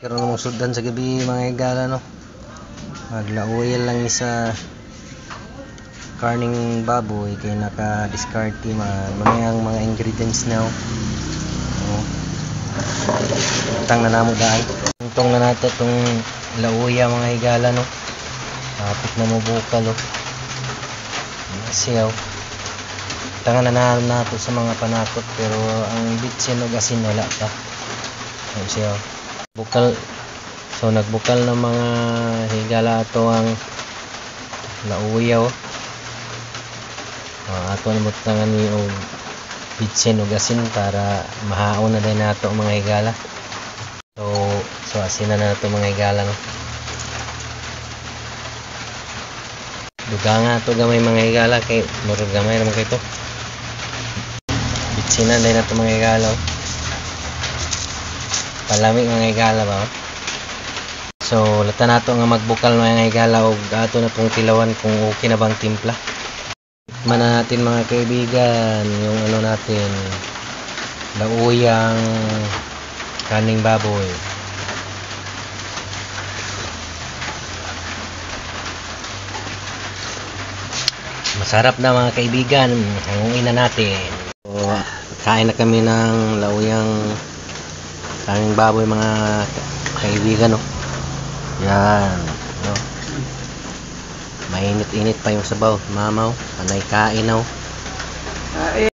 Karon mo sudan sa gabi mga higala no. Maglauya lang isa karning baboy kay naka-discard man ang mga ingredients now. Tang na namo daan. Tungtong na nato tong lauya mga higala no. Tapos na mo bukal oh. Siyaw. Tangan na nato sa mga panakot pero ang bitsin ug asin wala pa. Siyaw. Bukal, so nagbukal ng mga higala ato ang lauyaw. Ato na butangan ni og bitsin ug asin para mahaon na din nato mga higala. So asin na nato mga higala no. Dugang ato gamay mga higala kay murag gamay naman kay to. Bitsin na din nato mga higala. Palamig mga higala ba? So lata nato nga magbukal mga higala og ato na pong tilawan kung okay na bang timpla. Tikman na natin mga kaibigan yung ano natin, lauyang kaning baboy. Masarap na mga kaibigan, hanguin na natin. So kain na kami ng lauyang kaning baboy mga kaibigan no. Yan no. Mainit-init pa yung sabaw, mamaw, panay kain no.